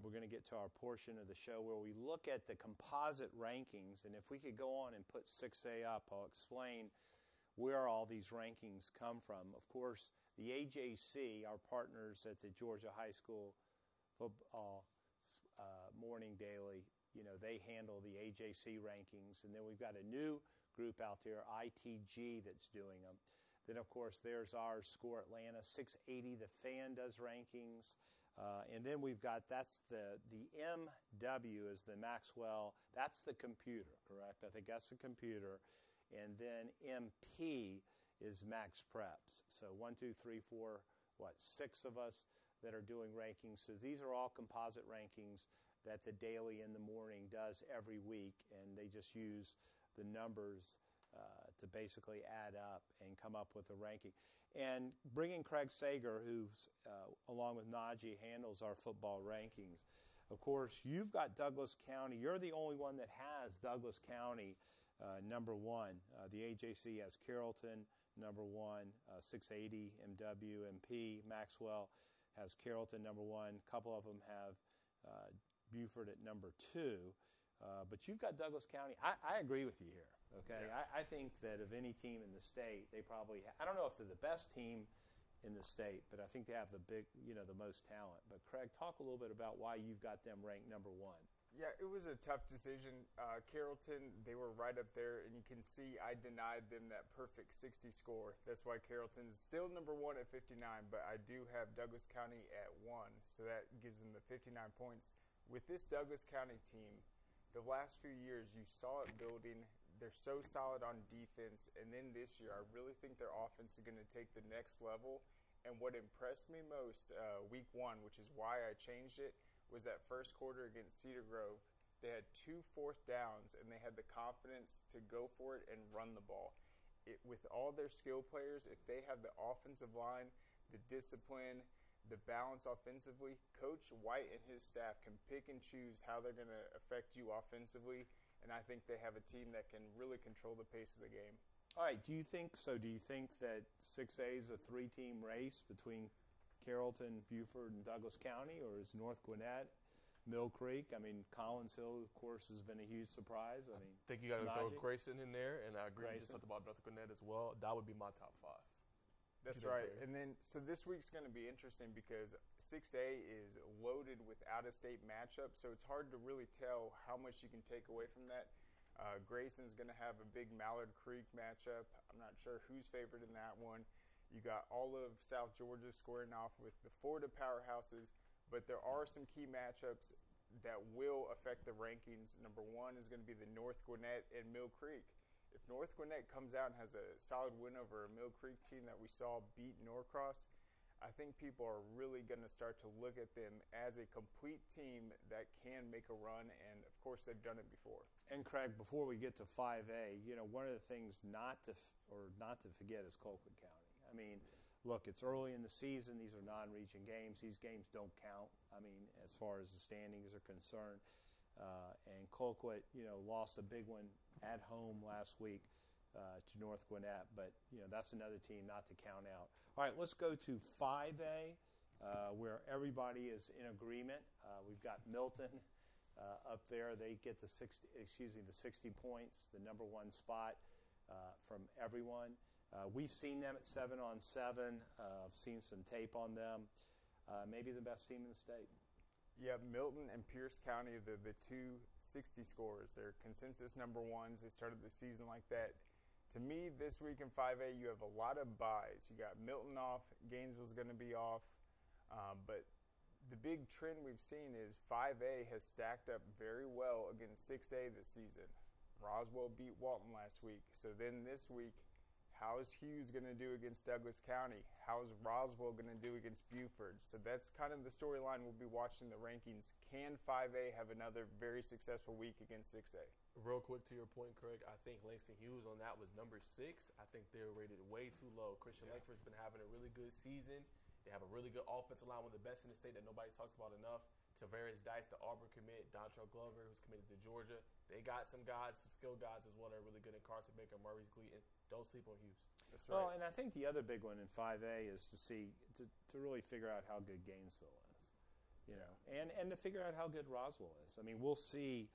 Speaker 2: We're going to get to our portion of the show where we look at the composite rankings. And if we could go on and put 6A up, I'll explain where all these rankings come from. Of course, the AJC, our partners at the Georgia High School Football Morning Daily, they handle the AJC rankings. And then we've got a new group out there, ITG, that's doing them. Then, of course, there's our Score Atlanta. 680, the Fan does rankings. And then we've got, that's the MW is the Maxwell. That's the computer, correct? I think that's the computer. And then MP is Max Preps. So 1, 2, 3, 4, 6 of us that are doing rankings. So these are all composite rankings that the Daily in the Morning does every week, and they just use the numbers to basically add up and come up with a ranking. And bringing Craig Sager, who's along with Najeh, handles our football rankings. Of course, you've got Douglas County. You're the only one that has Douglas County number 1. The AJC has Carrollton number 1, 680 MW, MP. Maxwell has Carrollton number 1. A couple of them have Buford at number 2, but you've got Douglas County. I agree with you here, okay? Yeah. I think that of any team in the state, they probably I don't know if they're the best team in the state, but I think they have the most talent. But Craig, talk a little bit about why you've got them ranked number 1.
Speaker 23: Yeah, it was a tough decision. Carrollton, they were right up there, and you can see I denied them that perfect 60 score. That's why Carrollton's still number 1 at 59, but I do have Douglas County at 1, so that gives them the 59 points. With this Douglas County team, the last few years you saw it building. They're so solid on defense, and then this year I really think their offense is going to take the next level. And what impressed me most week 1, which is why I changed it, was that first quarter against Cedar Grove. They had 2 fourth downs, and they had the confidence to go for it and run the ball. With all their skill players, if they have the offensive line, the discipline, the balance offensively, Coach White and his staff can pick and choose how they're going to affect you offensively, and I think they have a team that can really control the pace of the game.
Speaker 2: All right, do you think that 6A is a 3-team race between Carrollton, Buford, and Douglas County, or is North Gwinnett, Mill Creek? I mean, Collins Hill, of course, has been a huge surprise. I
Speaker 5: think you got to throw Grayson in there, and I agree with just about North Gwinnett as well. That would be my top 5.
Speaker 23: That's right. And then, so this week's going to be interesting because 6A is loaded with out-of-state matchups, so it's hard to really tell how much you can take away from that. Grayson's going to have a big Mallard Creek matchup. I'm not sure who's favored in that one. You got all of South Georgia squaring off with the Florida powerhouses, but there are some key matchups that will affect the rankings. Number 1 is going to be the North Gwinnett and Mill Creek. If North Gwinnett comes out and has a solid win over a Mill Creek team that we saw beat Norcross, I think people are really going to start to look at them as a complete team that can make a run, and of course they've done it before.
Speaker 2: And Craig, before we get to 5A, one of the things not to forget is Colquitt County. I mean, look, it's early in the season. These are non-region games. These games don't count. I mean, as far as the standings are concerned. And Colquitt, lost a big one at home last week to North Gwinnett, but that's another team not to count out. All right, let's go to 5A, where everybody is in agreement. We've got Milton up there. They get the 60 points, the number one spot from everyone. We've seen them at 7-on-7. I've seen some tape on them. Maybe the best team in the state.
Speaker 23: Yeah, Milton and Pierce County, the two 60 scorers. They're consensus number ones. They started the season like that. To me, this week in 5A, you have a lot of buys. You got Milton off. Gainesville's going to be off. But the big trend we've seen is 5A has stacked up very well against 6A this season. Roswell beat Walton last week. So then this week, how's Hughes going to do against Douglas County? How's Roswell going to do against Buford? So that's kind of the storyline we'll be watching the rankings. Can 5A have another very successful week against 6A?
Speaker 5: Real quick to your point, Craig, I think Langston Hughes on that was number 6. I think they're rated way too low. Christian Langford's been having a really good season. They have a really good offensive line, one of the best in the state that nobody talks about enough. Tavares Dice, the Auburn commit, Dontrell Glover, who's committed to Georgia. They got some guys, some skilled guys as well that are really good in Carson Baker, Maurice Gleaton. Don't sleep on Hughes.
Speaker 23: That's right.
Speaker 2: Well, and I think the other big one in 5A is to really figure out how good Gainesville is, and to figure out how good Roswell is. I mean, we'll see,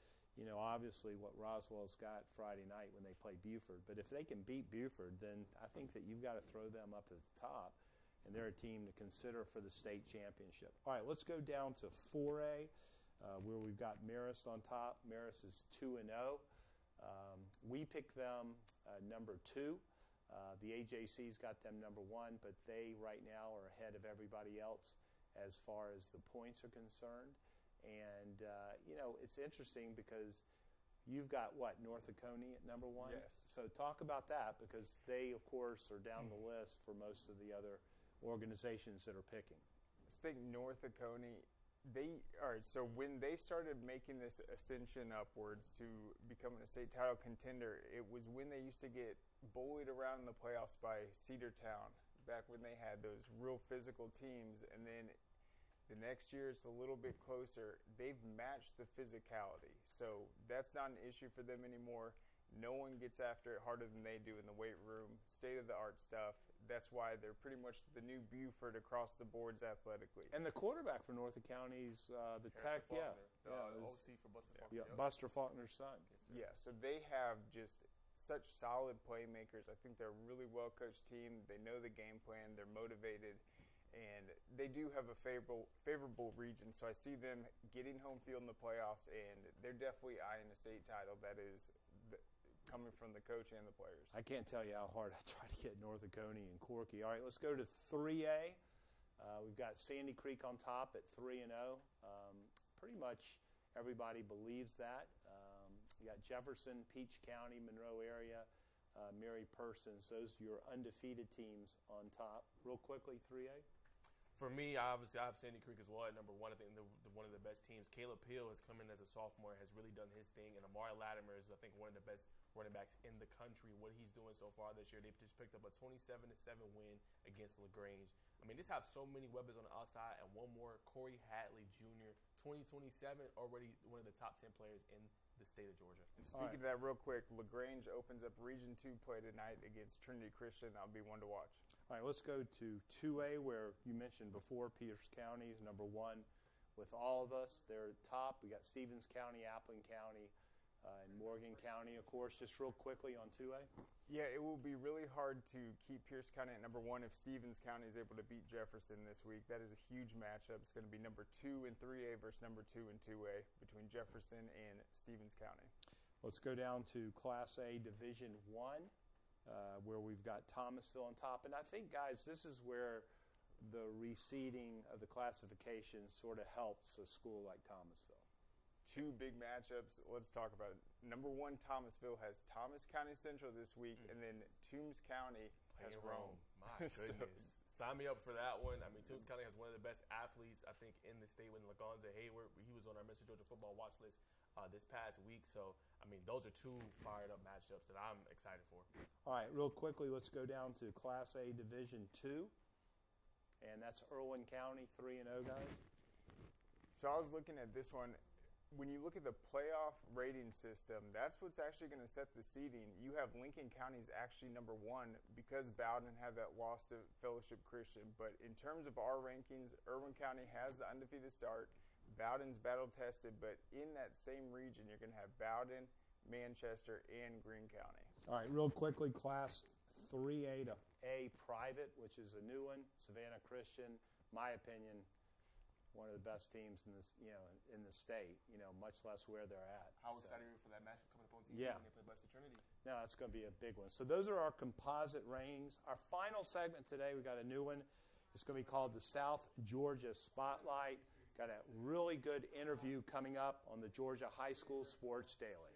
Speaker 2: obviously what Roswell's got Friday night when they play Buford. But if they can beat Buford, then I think that you've got to throw them up at the top, and they're a team to consider for the state championship. All right, let's go down to 4A, where we've got Marist on top. Marist is 2-0. We picked them number 2. The AJC's got them number 1, but they right now are ahead of everybody else as far as the points are concerned. And, it's interesting because you've got, North Oconee at number 1?
Speaker 23: Yes.
Speaker 2: So talk about that, because they, of course, are down the list for most of the other organizations that are picking.
Speaker 23: Let's think North Oconee. So when they started making this ascension upwards to becoming a state title contender, it was when they used to get bullied around in the playoffs by Cedartown, back when they had those real physical teams. And then the next year it's a little bit closer. They've matched the physicality. So that's not an issue for them anymore. No one gets after it harder than they do in the weight room, state-of-the-art stuff. That's why they're pretty much the new Buford across the boards athletically.
Speaker 2: And the quarterback for North County's the Tech,
Speaker 5: OC for Buster Faulkner.
Speaker 2: Yeah, Buster Faulkner's son.
Speaker 23: Yeah, so they have just such solid playmakers. I think they're a really well-coached team. They know the game plan. They're motivated. And they do have a favorable region, so I see them getting home field in the playoffs, and they're definitely eyeing a state title that is coming from the coach and the players.
Speaker 2: I can't tell you how hard I try to get North Oconee and Corky. All right, let's go to 3A. We've got Sandy Creek on top at 3-0. Pretty much everybody believes that. You got Jefferson, Peach County, Monroe area, Mary Persons. Those are your undefeated teams on top. Real quickly, 3A.
Speaker 5: For me, obviously, I have Sandy Creek as well at number 1. I think they're one of the best teams. Caleb Hill has come in as a sophomore, has really done his thing. And Amari Latimer is, I think, one of the best running backs in the country. What he's doing so far this year, they've just picked up a 27-7 win against LaGrange. I mean, just have so many weapons on the outside. And one more, Corey Hadley Jr., 2027, already one of the top 10 players in the state of Georgia.
Speaker 23: And speaking of that real quick, LaGrange opens up Region 2 play tonight against Trinity Christian. That'll be one to watch.
Speaker 2: All right, let's go to 2A, where you mentioned before Pierce County is number 1 with all of us. They're at top. We got Stevens County, Appling County, and Morgan County, of course. Just real quickly on 2A.
Speaker 23: Yeah, it will be really hard to keep Pierce County at number 1 if Stevens County is able to beat Jefferson this week. That is a huge matchup. It's going to be number 2 in 3A versus number 2 in 2A between Jefferson and Stevens County.
Speaker 2: Let's go down to Class A Division I, where we've got Thomasville on top. And I think, guys, this is where the reseeding of the classifications sort of helps a school like Thomasville.
Speaker 23: 2 big matchups. Let's talk about it. Number 1, Thomasville has Thomas County Central this week, and then Toombs County has Rome.
Speaker 5: My goodness. Sign me up for that one. I mean, Toombs County has one of the best athletes, I think, in the state with Lagonza Hayward. He was on our Mr. Georgia football watch list this past week. So, I mean, those are two fired-up matchups that I'm excited for.
Speaker 2: All right, real quickly, let's go down to Class A Division II, and that's Irwin County, 3-0, guys.
Speaker 23: So I was looking at this one. When you look at the playoff rating system, that's what's actually going to set the seeding. You have Lincoln County's actually number 1 because Bowden had that loss to Fellowship Christian. But in terms of our rankings, Irwin County has the undefeated start. Bowden's battle-tested, but in that same region, you're going to have Bowden, Manchester, and Greene County.
Speaker 2: All right, real quickly, Class 3A to A private, which is a new one, Savannah Christian, my opinion, one of the best teams in this, in the state. Much less where they're at.
Speaker 5: How excited are you for that matchup coming up on TV when they play Blessed Trinity?
Speaker 2: No, it's going to be a big one. So those are our composite rankings. Our final segment today, we got a new one. It's going to be called the South Georgia Spotlight. Got a really good interview coming up on the Georgia High School Sports Daily.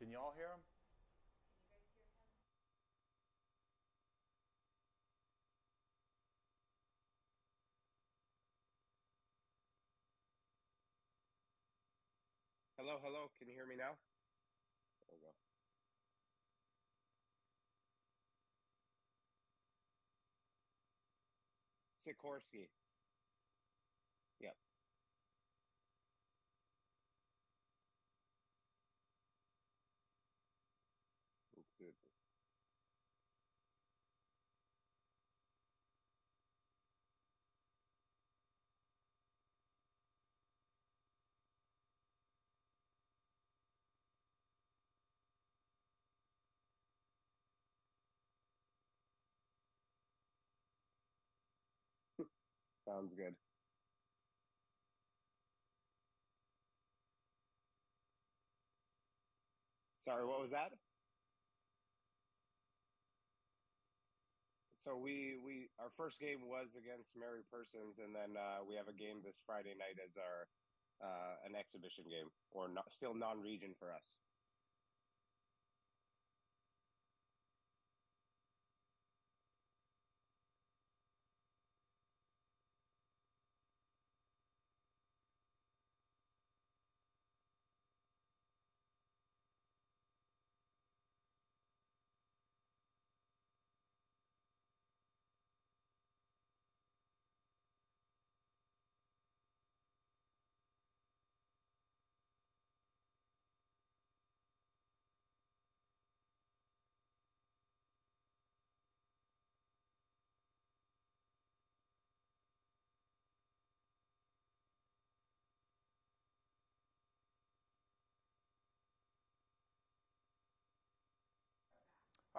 Speaker 2: Can you all hear him?
Speaker 3: Hello, hello. Can you hear me now? There we go. Sikorski. Yep. Let's do it. Sounds good. Sorry, what was that? So our first game was against Mary Persons, and then we have a game this Friday night as our an exhibition game, or still non-region for us.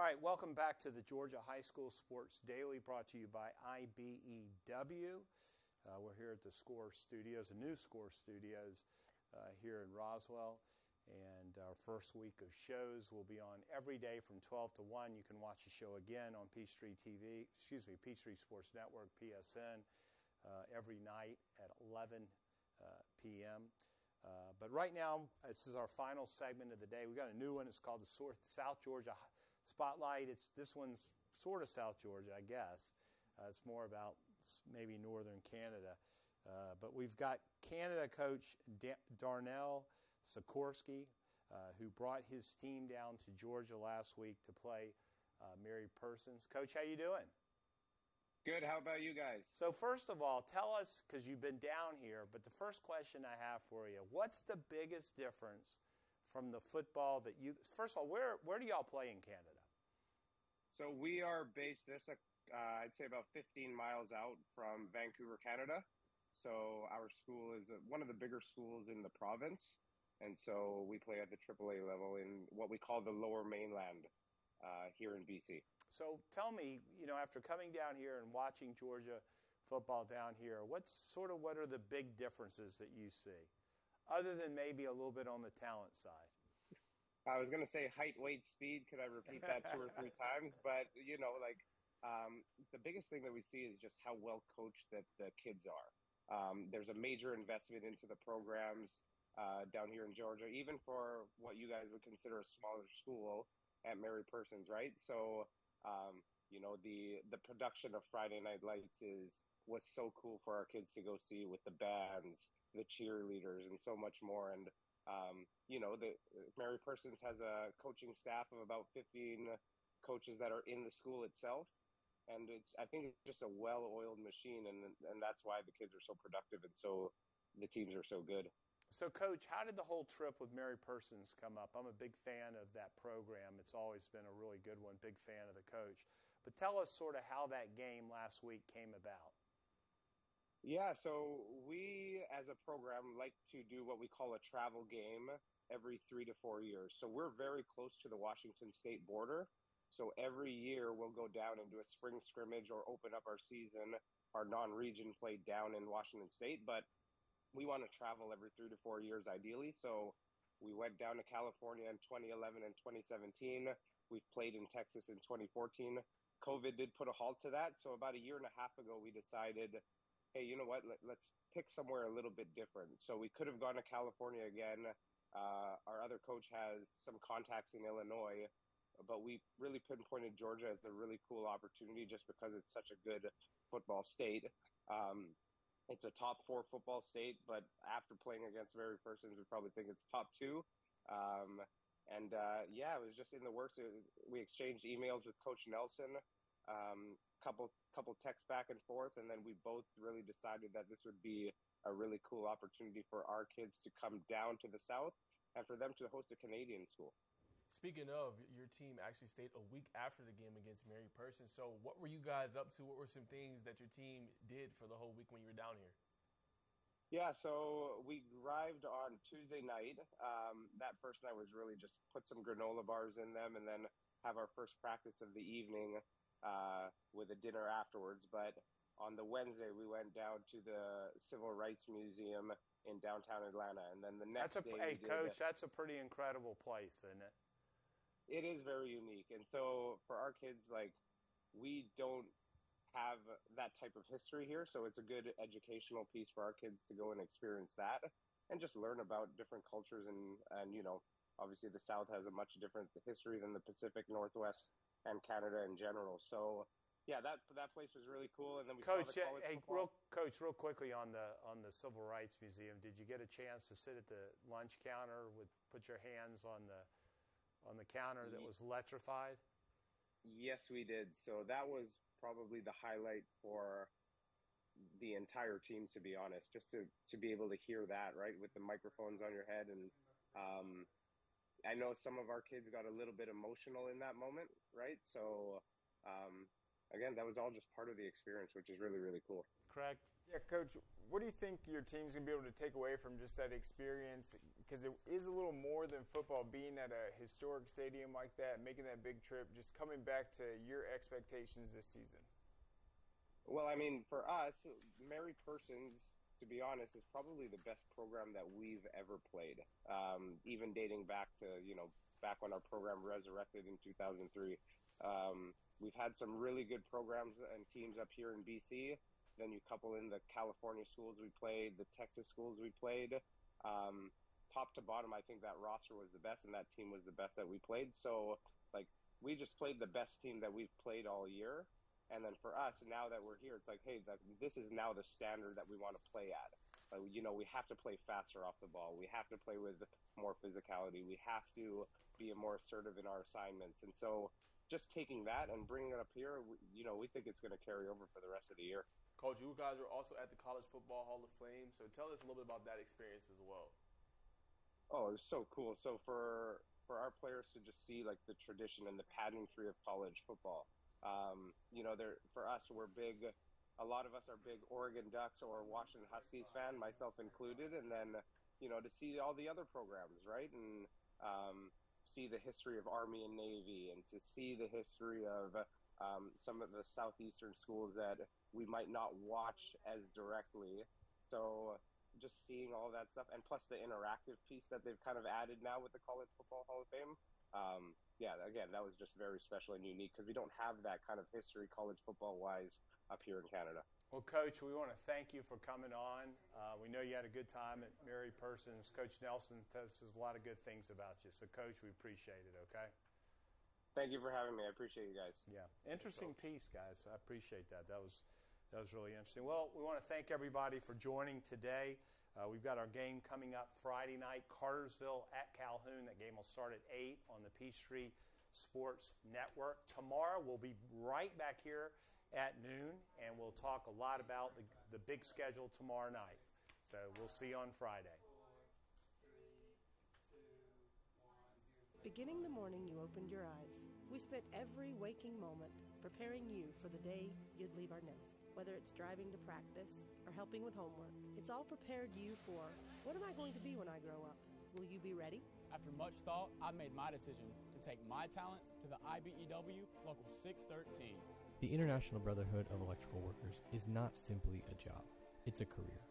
Speaker 2: All right, welcome back to the Georgia High School Sports Daily, brought to you by IBEW. We're here at the SCORE Studios, the new SCORE Studios here in Roswell. And our first week of shows will be on every day from 12 to 1. You can watch the show again on Peachtree Sports Network, PSN, every night at 11 p.m. But right now, this is our final segment of the day. We got a new one. It's called the South Georgia Spotlight. This one's sort of South Georgia, I guess. It's more about maybe northern Canada. But we've got Canada coach Darnell Sikorski, who brought his team down to Georgia last week to play Mary Persons. Coach, how you doing?
Speaker 3: Good. How about you guys?
Speaker 2: So first of all, tell us, because you've been down here, but the first question I have for you, what's the biggest difference from the football that you – first of all, where do y'all play in Canada?
Speaker 3: So we are based just, I'd say about 15 miles out from Vancouver, Canada. So our school is one of the bigger schools in the province. And so we play at the AAA level in what we call the Lower Mainland here in BC.
Speaker 2: So tell me, after coming down here and watching Georgia football down here, what are the big differences that you see, other than maybe a little bit on the talent side?
Speaker 3: I was going to say height, weight, speed. Could I repeat that 2 or 3 times? But, the biggest thing that we see is just how well coached that the kids are. There's a major investment into the programs down here in Georgia, even for what you guys would consider a smaller school at Mary Persons, right? So, the production of Friday Night Lights was so cool for our kids to go see, with the bands, the cheerleaders, and so much more. And the Mary Persons has a coaching staff of about 15 coaches that are in the school itself, and I think it's just a well-oiled machine, and that's why the kids are so productive and so the teams are so good.
Speaker 2: So, Coach, how did the whole trip with Mary Persons come up? I'm a big fan of that program. It's always been a really good one, big fan of the coach. But tell us sort of how that game last week came about.
Speaker 3: Yeah, so we, as a program, like to do what we call a travel game every 3 to 4 years. So we're very close to the Washington State border. So every year we'll go down and do a spring scrimmage or open up our season, our non-region play down in Washington State. But we want to travel every 3 to 4 years ideally. So we went down to California in 2011 and 2017. We've played in Texas in 2014. COVID did put a halt to that. So about a year and a half ago, we decided, hey, you know what, let's pick somewhere a little bit different. So we could have gone to California again. Our other coach has some contacts in Illinois, but we really pinpointed Georgia as a really cool opportunity just because it's such a good football state. It's a top 4 football state, but after playing against Mary Persons, we probably think it's top 2. It was just in the works. We exchanged emails with Coach Nelson, couple texts back and forth, and then we both really decided that this would be a really cool opportunity for our kids to come down to the South and for them to host a Canadian school.
Speaker 5: Speaking of, your team actually stayed a week after the game against Mary Persons. So what were you guys up to? What were some things that your team did for the whole week when you were down here?
Speaker 3: Yeah, so we arrived on Tuesday night. That first night was really just put some granola bars in them and then have our first practice of the evening with a dinner afterwards. But on the Wednesday, we went down to the Civil Rights Museum in downtown Atlanta. And then the next day...
Speaker 2: Hey, Coach, that's a pretty incredible place, isn't it?
Speaker 3: It is very unique. And so for our kids, we don't have that type of history here. So it's a good educational piece for our kids to go and experience that and just learn about different cultures. And obviously the South has a much different history than the Pacific Northwest and Canada in general. So yeah, that place was really cool. And then we
Speaker 2: Coach,
Speaker 3: saw the college football.
Speaker 2: real quickly on the Civil Rights Museum, did you get a chance to sit at the lunch counter put your hands on the counter that was electrified?
Speaker 3: Yes, we did. So that was probably the highlight for the entire team, to be honest, just to be able to hear that, right, with the microphones on your head. And I know some of our kids got a little bit emotional in that moment, right? So, again, that was all just part of the experience, which is really, really cool.
Speaker 2: Craig?
Speaker 23: Yeah, Coach, what do you think your team's going to be able to take away from just that experience? Because it is a little more than football, being at a historic stadium like that, making that big trip, just coming back to your expectations this season.
Speaker 3: Well, I mean, for us, Mary Persons, to be honest, is probably the best program that we've ever played, even dating back to, back when our program resurrected in 2003. We've had some really good programs and teams up here in BC. Then you couple in the California schools we played, the Texas schools we played. Top to bottom, I think that roster was the best and that team was the best that we played. So, we just played the best team that we've played all year. And then for us, now that we're here, it's hey, this is now the standard that we want to play at. We have to play faster off the ball. We have to play with more physicality. We have to be more assertive in our assignments. And so just taking that and bringing it up here, we think it's going to carry over for the rest of the year.
Speaker 5: Coach, you guys are also at the College Football Hall of Fame, so tell us a little bit about that experience as well.
Speaker 3: Oh, it was so cool. So for our players to just see like the tradition and the pageantry of college football, for us, we're big. A lot of us are big Oregon Ducks or Washington Huskies fan, myself included, and then to see all the other programs, right, and see the history of Army and Navy, and to see the history of some of the southeastern schools that we might not watch as directly. So just seeing all that stuff, and plus the interactive piece that they've kind of added now with the College Football Hall of Fame. Again, that was just very special and unique because we don't have that kind of history college football-wise up here in Canada.
Speaker 2: Well, Coach, we want to thank you for coming on. We know you had a good time at Mary Persons. Coach Nelson tells us a lot of good things about you. So, Coach, we appreciate it, okay?
Speaker 3: Thank you for having me. I appreciate you guys.
Speaker 2: Yeah, interesting piece, guys. I appreciate that. That was really interesting. Well, we want to thank everybody for joining today. We've got our game coming up Friday night, Cartersville at Calhoun. That game will start at 8 on the Peachtree Sports Network. Tomorrow we'll be right back here at noon, and we'll talk a lot about the big schedule tomorrow night. So we'll see you on Friday.
Speaker 10: Beginning the morning you opened your eyes, we spent every waking moment preparing you for the day you'd leave our nest. Whether it's driving to practice or helping with homework, it's all prepared you for, what am I going to be when I grow up? Will you be ready?
Speaker 11: After much thought, I made my decision to take my talents to the IBEW Local 613.
Speaker 12: The International Brotherhood of Electrical Workers is not simply a job, it's a career.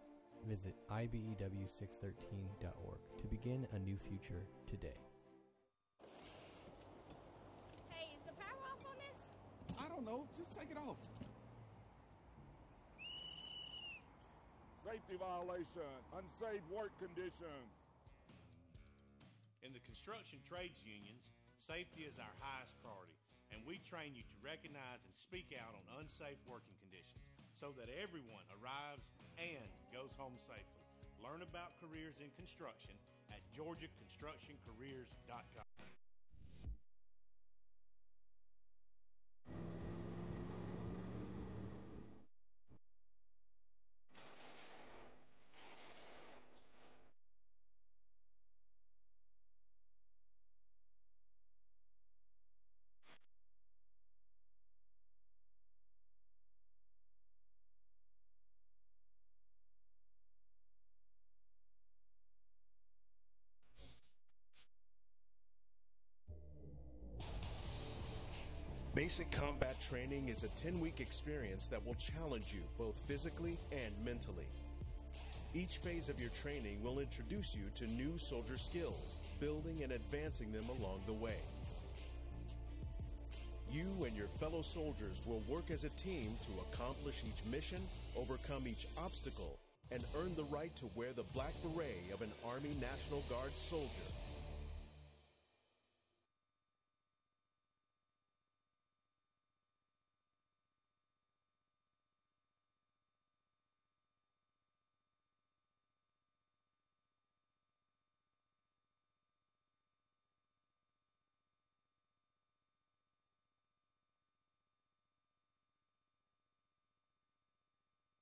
Speaker 12: Visit IBEW613.org to begin a new future today.
Speaker 6: Hey, is the power off on this?
Speaker 8: I don't know. Just take it off. Safety violation, unsafe work conditions.
Speaker 4: In the construction trades unions, safety is our highest priority, and we train you to recognize and speak out on unsafe working conditions so that everyone arrives and goes home safely. Learn about careers in construction at GeorgiaConstructionCareers.com.
Speaker 7: Basic combat training is a 10-week experience that will challenge you both physically and mentally. Each phase of your training will introduce you to new soldier skills, building and advancing them along the way. You and your fellow soldiers will work as a team to accomplish each mission, overcome each obstacle, and earn the right to wear the black beret of an Army National Guard soldier.